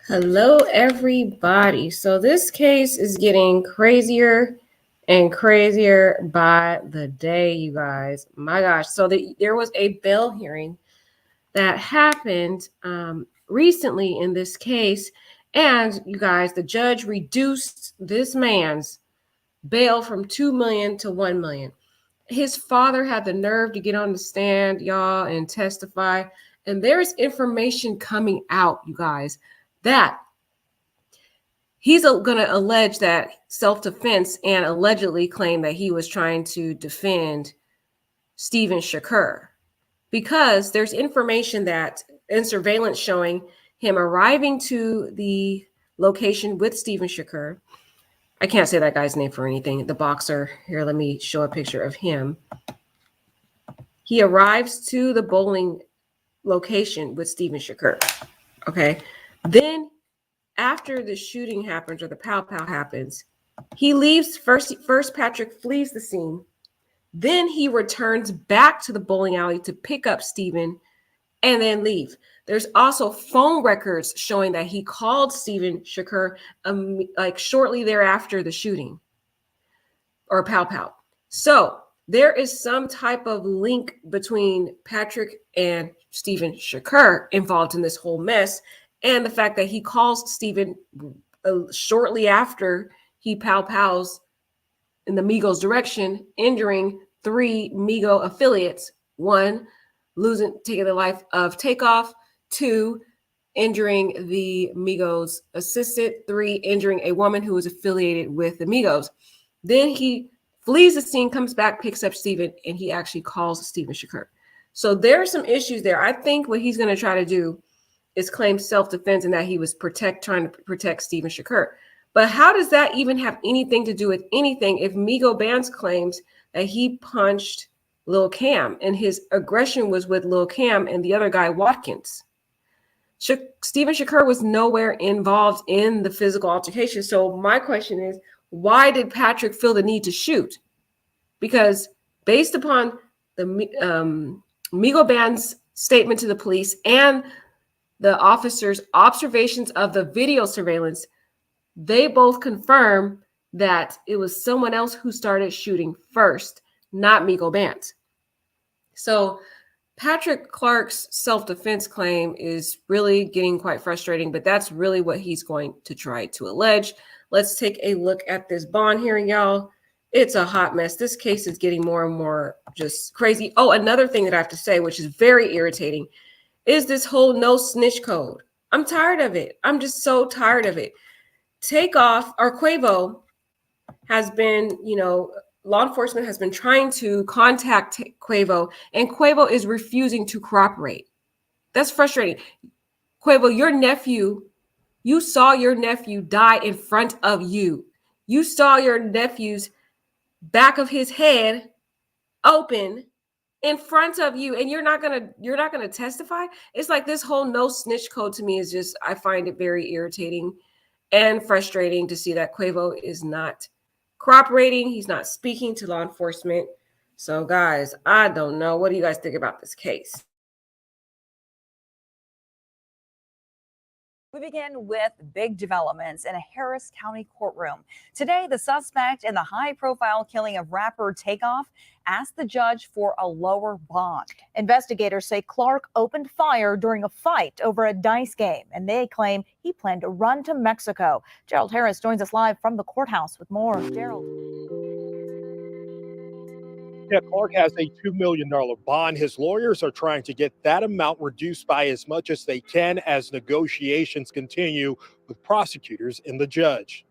Hello, everybody. So, this case is getting crazier and crazier by the day, you guys. My gosh. So, there was a bail hearing that happened recently in this case. And you guys, the judge reduced this man's bail from 2 million to 1 million. His father had the nerve to get on the stand, y'all, and testify. And there's information coming out, you guys, that he's going to allege that self-defense and allegedly claim that he was trying to defend Steven Shakur because there's information that in surveillance showing him arriving to the location with Steven Shakur. I can't say that guy's name for anything. The boxer. Here, let me show a picture of him. He arrives to the bowling location with Steven Shakur. Okay. Then after the shooting happens or the pow happens, he leaves first Patrick flees the scene. Then he returns back to the bowling alley to pick up Steven and then leave. There's also phone records showing that he called Steven Shakur like shortly thereafter the shooting or pow. So there is some type of link between Patrick and Steven Shakur involved in this whole mess. And the fact that he calls Steven shortly after he pows in the Migos direction, injuring 3 Migo affiliates. 1, taking the life of Takeoff. 2, injuring the Migos assistant. 3, injuring a woman who was affiliated with the Migos. Then he flees the scene, comes back, picks up Steven, and he actually calls Steven Shakur. So there are some issues there. I think what he's going to try to do is claim self-defense and that he was trying to protect Steven Shakur. But how does that even have anything to do with anything if Migo Bands claims that he punched Lil Cam and his aggression was with Lil Cam and the other guy, Watkins? Steven Shakur was nowhere involved in the physical altercation. So my question is, why did Patrick feel the need to shoot? Because based upon the Migo Band's statement to the police and the officer's observations of the video surveillance, they both confirm that it was someone else who started shooting first, not Migo Bands. So Patrick Clark's self-defense claim is really getting quite frustrating, but that's really what he's going to try to allege. Let's take a look at this bond hearing, y'all. It's a hot mess. This case is getting more and more just crazy. Oh, another thing that I have to say, which is very irritating, is this whole no snitch code. I'm tired of it. I'm just so tired of it. Takeoff or Quavo has been, law enforcement has been trying to contact Quavo, and Quavo is refusing to cooperate. That's frustrating. Quavo, you saw your nephew die in front of you. You saw your nephew's back of his head open in front of you, and you're not gonna testify. It's like this whole no snitch code to me is just, I find it very irritating and frustrating to see that Quavo is not cooperating. He's not speaking to law enforcement. So guys, I don't know. What do you guys think about this case? We begin with big developments in a Harris County courtroom. Today, the suspect in the high-profile killing of rapper Takeoff asked the judge for a lower bond. Investigators say Clark opened fire during a fight over a dice game, and they claim he planned to run to Mexico. Gerald Harris joins us live from the courthouse with more. Gerald. Yeah, Clark has a $2 million bond. His lawyers are trying to get that amount reduced by as much as they can as negotiations continue with prosecutors and the judge.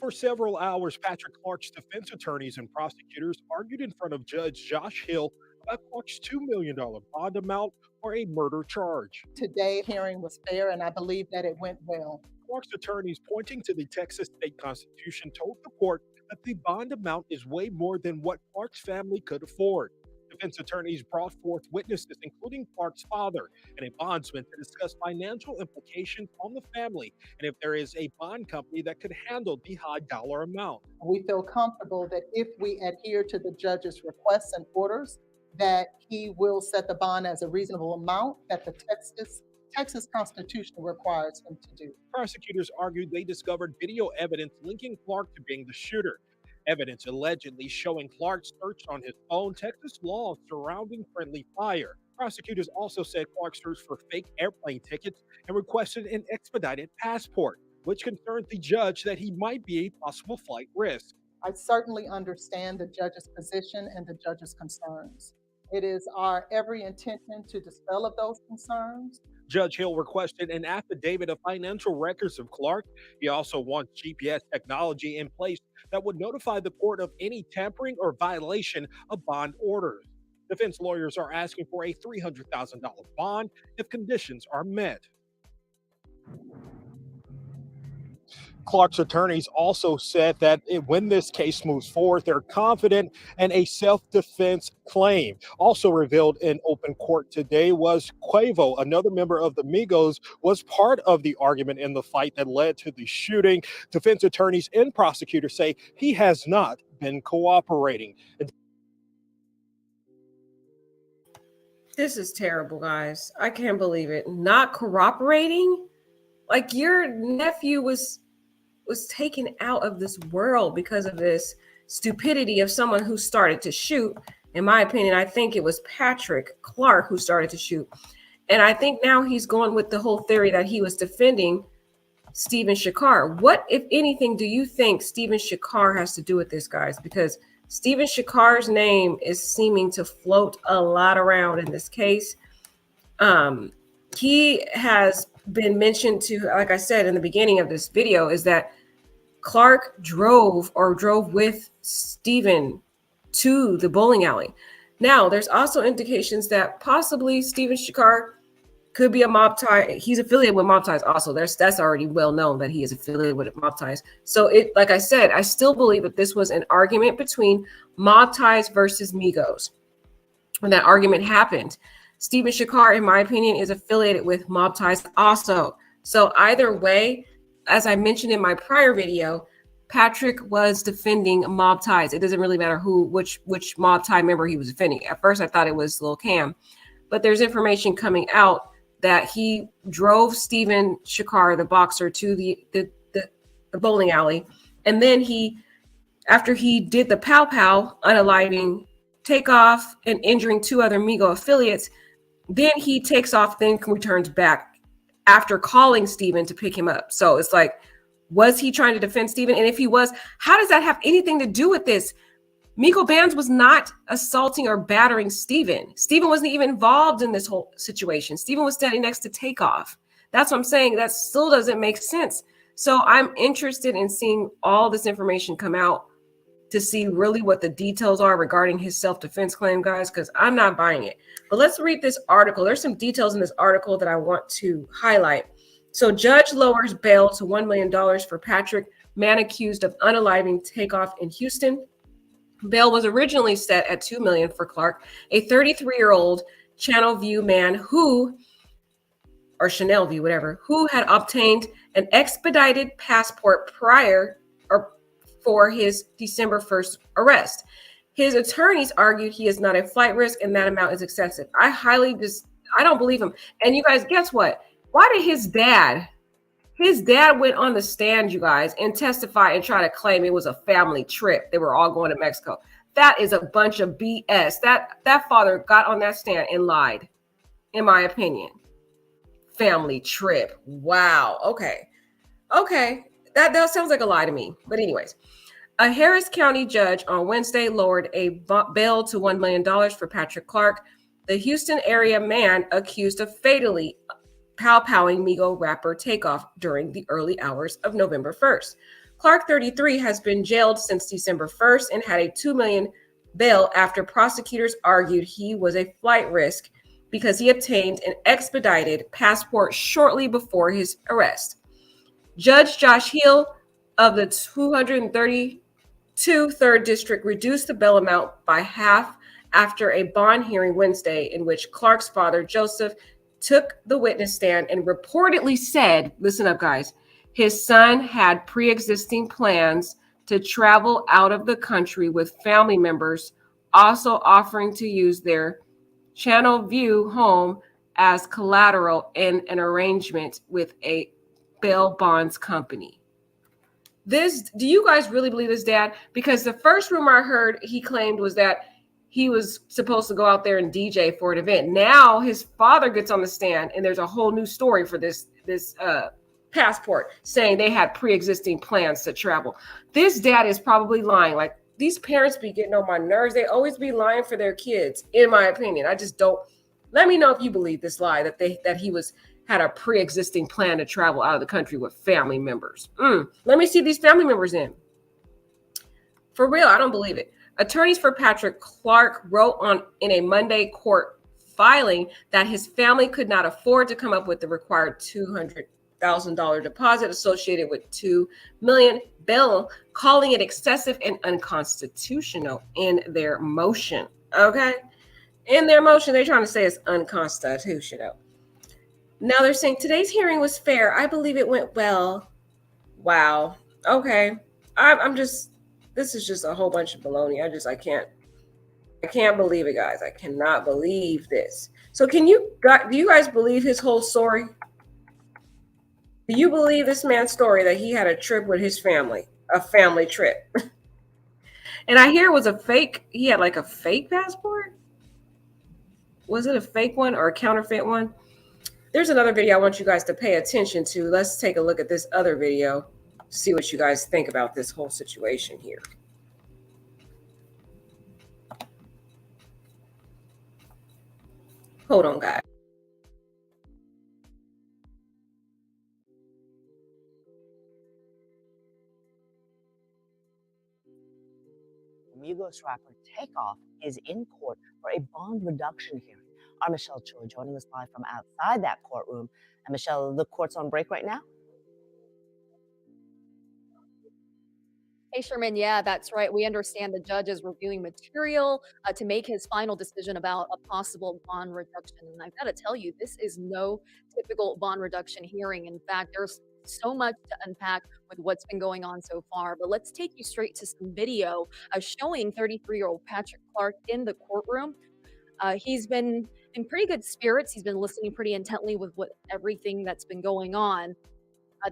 For several hours, Patrick Clark's defense attorneys and prosecutors argued in front of Judge Josh Hill about Clark's $2 million bond amount for a murder charge. Today's hearing was fair, and I believe that it went well. Clark's attorneys, pointing to the Texas state constitution, told the court that the bond amount is way more than what Clark's family could afford. Defense attorneys brought forth witnesses, including Clark's father and a bondsman, to discuss financial implications on the family and if there is a bond company that could handle the high dollar amount. We feel comfortable that if we adhere to the judge's requests and orders, that he will set the bond as a reasonable amount, that the Texas Texas Constitution requires him to do. Prosecutors argued they discovered video evidence linking Clark to being the shooter. Evidence allegedly showing Clark searched on his phone Texas law surrounding friendly fire. Prosecutors also said Clark searched for fake airplane tickets and requested an expedited passport, which concerned the judge that he might be a possible flight risk. I certainly understand the judge's position and the judge's concerns. It is our every intention to dispel of those concerns. Judge Hill requested an affidavit of financial records of Clark. He also wants GPS technology in place that would notify the court of any tampering or violation of bond orders. Defense lawyers are asking for a $300,000 bond if conditions are met. Clark's attorneys also said that when this case moves forward, they're confident in a self-defense claim. Also revealed in open court today was Quavo, another member of the Migos, was part of the argument in the fight that led to the shooting. Defense attorneys and prosecutors say he has not been cooperating. This is terrible, guys. I can't believe it. Not cooperating? Like, your nephew was taken out of this world because of this stupidity of someone who started to shoot. In my opinion, I think it was Patrick Clark who started to shoot. And I think now he's going with the whole theory that he was defending Stephen Shakar. What, if anything, do you think Stephen Shakar has to do with this, guys? Because Stephen Shakar's name is seeming to float a lot around in this case. He has been mentioned to, like I said in the beginning of this video, is that Clark drove with Stephen to the bowling alley. Now, there's also indications that possibly Stephen Shakar could be a mob tie. He's affiliated with mob ties also. That's already well known that he is affiliated with mob ties. So like I said, I still believe that this was an argument between mob ties versus Migos. When that argument happened, Stephen Shakar, in my opinion, is affiliated with mob ties also. So either way, as I mentioned in my prior video, Patrick was defending mob ties. It doesn't really matter which mob tie member he was defending. At first, I thought it was Lil Cam, but there's information coming out that he drove Stephen Shakar, the boxer, to the bowling alley, and then after he did the pow unaliving Takeoff and injuring two other Migo affiliates, then he takes off, then returns back after calling Stephen to pick him up. So it's like, was he trying to defend Stephen? And if he was, how does that have anything to do with this? Migo Bands was not assaulting or battering Stephen. Stephen wasn't even involved in this whole situation. Stephen was standing next to Takeoff. That's what I'm saying. That still doesn't make sense. So I'm interested in seeing all this information come out to see really what the details are regarding his self-defense claim, guys, because I'm not buying it. But let's read this article. There's some details in this article that I want to highlight. So judge lowers bail to $1 million for Patrick, man accused of unaliving Takeoff in Houston. Bail was originally set at $2 million for Clark, a 33-year-old Channel View man who had obtained an expedited passport for his December 1st arrest. His attorneys argued he is not a flight risk and that amount is excessive. I don't believe him. And you guys, guess what? Why did his dad went on the stand, you guys, and testify and try to claim it was a family trip. They were all going to Mexico. That is a bunch of BS. That father got on that stand and lied, in my opinion. Family trip. Wow. Okay. That sounds like a lie to me. But anyways, a Harris County judge on Wednesday lowered a bail to $1 million for Patrick Clark, the Houston area man accused of fatally pow-powing Migo rapper Takeoff during the early hours of November 1st. Clark, 33, has been jailed since December 1st and had a $2 million bail after prosecutors argued he was a flight risk because he obtained an expedited passport shortly before his arrest. Judge Josh Hill of the 232 3rd District reduced the bail amount by half after a bond hearing Wednesday in which Clark's father, Joseph, took the witness stand and reportedly said, listen up, guys, his son had pre-existing plans to travel out of the country with family members, also offering to use their Channel View home as collateral in an arrangement with a bail bonds company. Do you guys really believe this, Dad? Because the first rumor I heard he claimed was that he was supposed to go out there and DJ for an event. Now his father gets on the stand, and there's a whole new story for this passport, saying they had pre-existing plans to travel. This dad is probably lying. Like, these parents be getting on my nerves. They always be lying for their kids, in my opinion. I just don't. Let me know if you believe this lie that he had a pre-existing plan to travel out of the country with family members. Let me see these family members in. For real, I don't believe it. Attorneys for Patrick Clark wrote in a Monday court filing that his family could not afford to come up with the required $200,000 deposit associated with $2 million bail, calling it excessive and unconstitutional in their motion. Okay? In their motion, they're trying to say it's unconstitutional. Now they're saying today's hearing was fair. I believe it went well. Wow. Okay. This is just a whole bunch of baloney. I can't believe it, guys. I cannot believe this. So do you guys believe his whole story? Do you believe this man's story that he had a trip with his family, a family trip? And I hear it was a fake. He had like a fake passport. Was it a fake one or a counterfeit one? There's another video I want you guys to pay attention to. Let's take a look at this other video, see what you guys think about this whole situation here. Hold on, guys. Migos rapper Takeoff is in court for a bond reduction hearing. Our Michelle Choi joining us live from outside that courtroom. And Michelle, the court's on break right now? Hey, Sherman. Yeah, that's right. We understand the judge is reviewing material to make his final decision about a possible bond reduction. And I've got to tell you, this is no typical bond reduction hearing. In fact, there's so much to unpack with what's been going on so far. But let's take you straight to some video showing 33-year-old Patrick Clark in the courtroom. He's been in pretty good spirits. He's been listening pretty intently with everything that's been going on.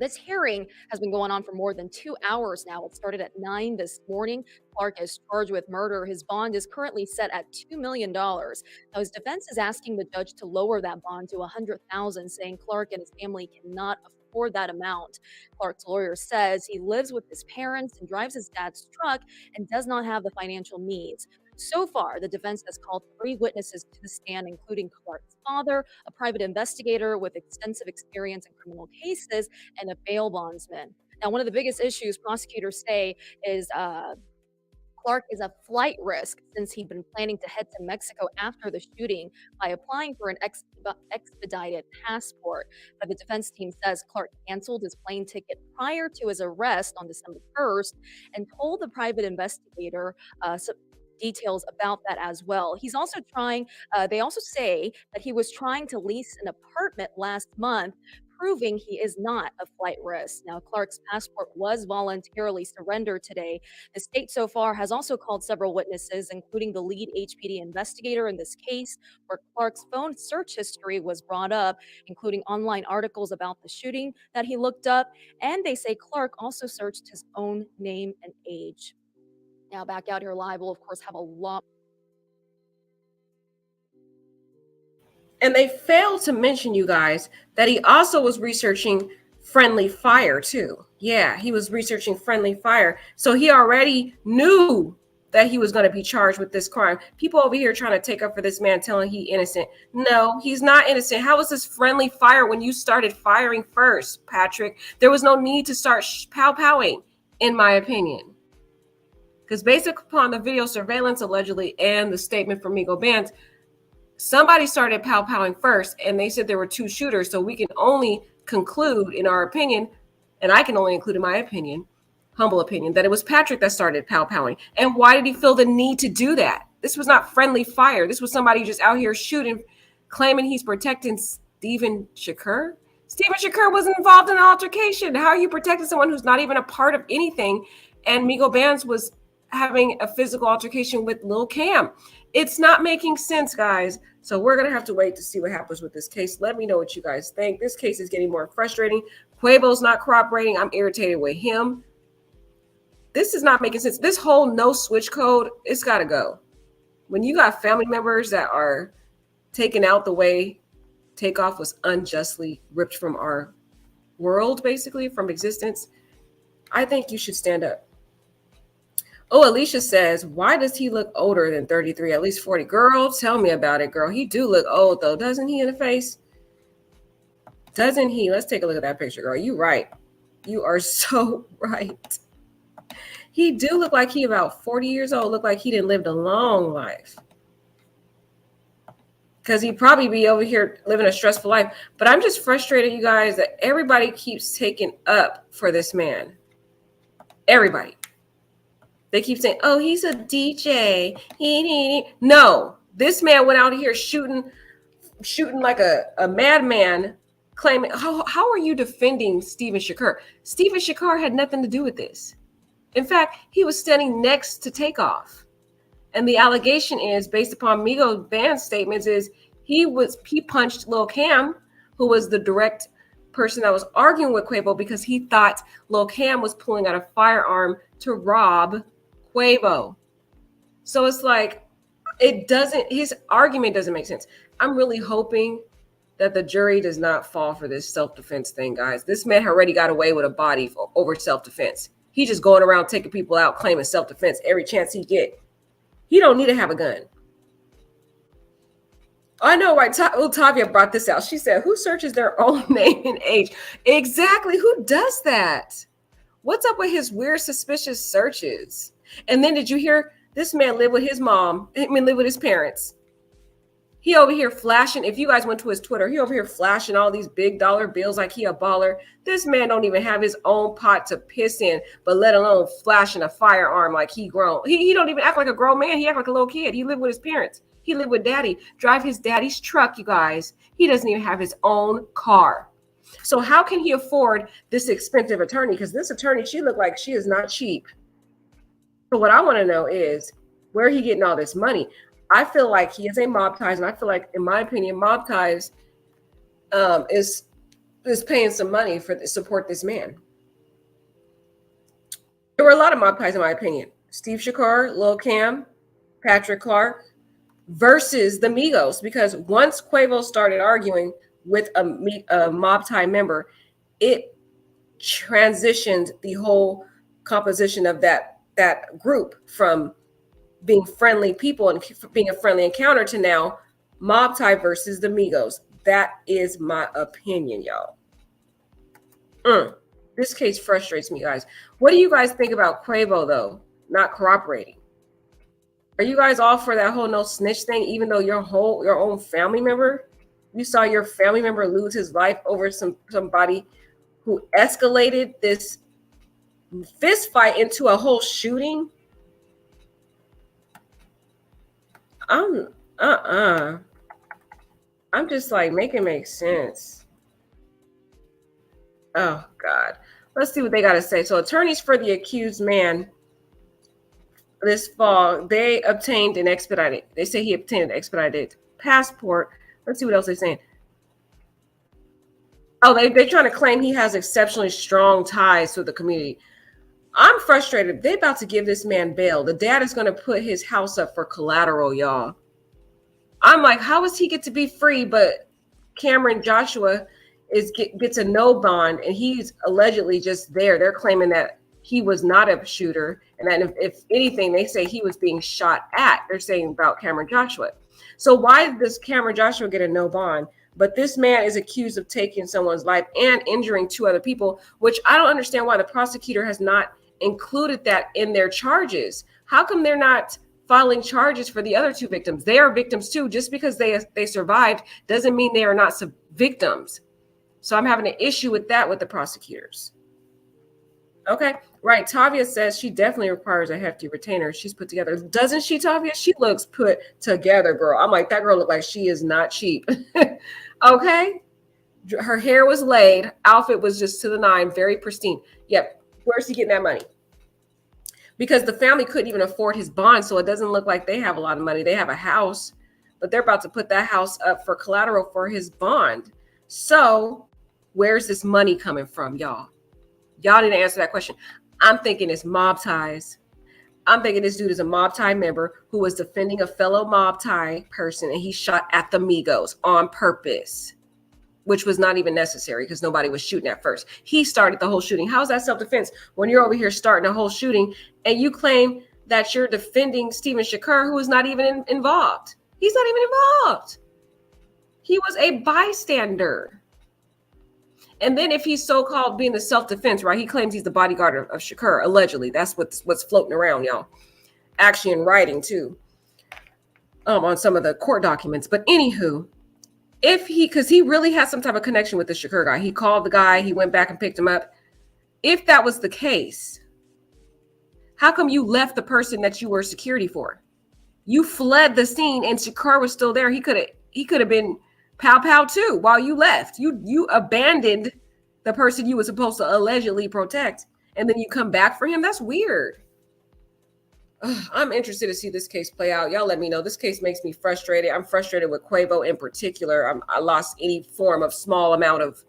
This hearing has been going on for more than 2 hours now. It started at 9 this morning. Clark is charged with murder. His bond is currently set at $2 million. Now, his defense is asking the judge to lower that bond to $100,000, saying Clark and his family cannot afford that amount. Clark's lawyer says he lives with his parents and drives his dad's truck and does not have the financial means. So far, the defense has called 3 witnesses to the stand, including Clark's father, a private investigator with extensive experience in criminal cases, and a bail bondsman. Now, one of the biggest issues prosecutors say is Clark is a flight risk since he'd been planning to head to Mexico after the shooting by applying for an expedited passport. But the defense team says Clark canceled his plane ticket prior to his arrest on December 1st and told the private investigator details about that as well. He's also they also say that he was trying to lease an apartment last month, proving he is not a flight risk. Now, Clark's passport was voluntarily surrendered today. The state so far has also called several witnesses, including the lead HPD investigator in this case, where Clark's phone search history was brought up, including online articles about the shooting that he looked up. And they say Clark also searched his own name and age. Now, back out here live, we'll of course have a lot. And they failed to mention, you guys, that he also was researching friendly fire too. Yeah, he was researching friendly fire. So he already knew that he was going to be charged with this crime. People over here trying to take up for this man, telling he innocent. No, he's not innocent. How was this friendly fire when you started firing first, Patrick? There was no need to start pow-powing, in my opinion. Because based upon the video surveillance allegedly and the statement from Migo Bands, somebody started pow-powing first, and they said there were 2 shooters. So we can only conclude, in our opinion, and I can only include in my opinion, humble opinion, that it was Patrick that started pow-powing. And why did he feel the need to do that? This was not friendly fire. This was somebody just out here shooting, claiming he's protecting Steven Shakur. Steven Shakur wasn't involved in an altercation. How are you protecting someone who's not even a part of anything? And Migo Bands was having a physical altercation with Lil Cam. It's not making sense, guys. So we're going to have to wait to see what happens with this case. Let me know what you guys think. This case is getting more frustrating. Quavo's not cooperating. I'm irritated with him. This is not making sense. This whole no switch code, it's got to go. When you got family members that are taken out the way Takeoff was unjustly ripped from our world, basically, from existence, I think you should stand up. Oh, Alicia says, why does he look older than 33, at least 40? Girl, tell me about it, girl. He do look old, though. Doesn't he in the face? Doesn't he? Let's take a look at that picture, girl. You right. You are so right. He do look like he about 40 years old. Look like he didn't live a long life. Because he'd probably be over here living a stressful life. But I'm just frustrated, you guys, that everybody keeps taking up for this man. Everybody. They keep saying, oh, he's a DJ. No, this man went out here shooting like a madman, claiming, how are you defending Steven Shakur? Steven Shakur had nothing to do with this. In fact, he was standing next to Takeoff. And the allegation is, based upon Migos band statements, is he punched Lil Cam, who was the direct person that was arguing with Quavo, because he thought Lil Cam was pulling out a firearm to rob Quavo. So it's like, his argument doesn't make sense. I'm really hoping that the jury does not fall for this self-defense thing, guys. This man already got away with a body over self-defense. He just going around taking people out, claiming self-defense every chance he get. He don't need to have a gun. I know, right? Tavia brought this out. She said, who searches their own name and age? Exactly. Who does that? What's up with his weird, suspicious searches? And then did you hear this man live with his mom? Live with his parents. He over here flashing. If you guys went to his Twitter, he over here flashing all these big dollar bills like he a baller. This man don't even have his own pot to piss in, but let alone flashing a firearm like he grown. He don't even act like a grown man. He act like a little kid. He lived with his parents. He lived with daddy. Drive his daddy's truck, you guys. He doesn't even have his own car. So how can he afford this expensive attorney? Because this attorney, she looked like she is not cheap. So what I want to know is, where he getting all this money? I feel like he is a mob ties, and I feel like, in my opinion, mob ties is paying some money to support this man. There were a lot of mob ties, in my opinion. Steve Shakur, Lil Cam, Patrick Clark, versus the Migos, because once Quavo started arguing with a mob tie member, it transitioned the whole composition of that group from being friendly people and being a friendly encounter to now mob tie versus the Migos. That is my opinion, y'all. This case frustrates me, guys. What do you guys think about Quavo, though, not cooperating? Are you guys all for that whole no snitch thing, even though your own family member, you saw your family member lose his life over somebody who escalated this fist fight into a whole shooting? I'm just like, make it make sense. Oh God. Let's see what they got to say. So attorneys for the accused man this fall, they obtained an expedited. They say he obtained an expedited passport. Let's see what else they're saying. Oh, they're trying to claim he has exceptionally strong ties to the community. I'm frustrated. They're about to give this man bail. The dad is going to put his house up for collateral, y'all. I'm like, how does he get to be free, but Cameron Joshua gets a no bond, and he's allegedly just there. They're claiming that he was not a shooter, and that if anything, they say he was being shot at. They're saying about Cameron Joshua. So why does Cameron Joshua get a no bond? But this man is accused of taking someone's life and injuring two other people, which I don't understand why the prosecutor has not included that in their charges. How come they're not filing charges for the other two victims? They are victims too. Just because they survived doesn't mean they are not victims. So I'm having an issue with that with the prosecutors. Okay, right. Tavia says she definitely requires a hefty retainer. She's put together. Doesn't she, Tavia? She looks put together, girl. I'm like, that girl look like she is not cheap. Okay. Her hair was laid. Outfit was just to the nine. Very pristine. Yep. Where's he getting that money? Because the family couldn't even afford his bond. So it doesn't look like they have a lot of money. They have a house, but they're about to put that house up for collateral for his bond. So where's this money coming from, y'all? Y'all need to answer that question. I'm thinking it's mob ties. I'm thinking this dude is a mob tie member who was defending a fellow mob tie person, and he shot at the Migos on purpose, which was not even necessary because nobody was shooting at first. He started the whole shooting. How's that self-defense when you're over here starting a whole shooting and you claim that you're defending Steven Shakur, who is not even involved? He's not even involved. He was a bystander. And then if he's so-called being the self-defense, right, he claims he's the bodyguard of Shakur, allegedly. That's what's floating around, y'all. Actually in writing, too, on some of the court documents. But anywho, because he really has some type of connection with the Shakur guy. He called the guy. He went back and picked him up. If that was the case, how come you left the person that you were security for? You fled the scene and Shakur was still there. He could have been pow too while you left. You abandoned the person you were supposed to allegedly protect, and then you come back for him. That's weird. I'm interested to see this case play out. Y'all let me know. This case makes me frustrated. I'm frustrated with Quavo in particular. I lost any form of small amount of,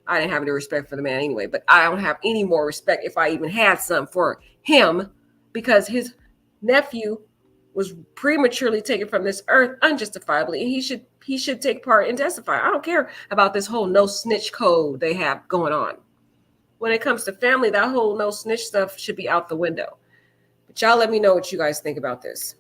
I didn't have any respect for the man anyway, but I don't have any more respect, if I even had some, for him, because his nephew was prematurely taken from this earth unjustifiably, and he should take part and testify. I don't care about this whole no snitch code they have going on. When it comes to family, that whole no snitch stuff should be out the window. But y'all let me know what you guys think about this.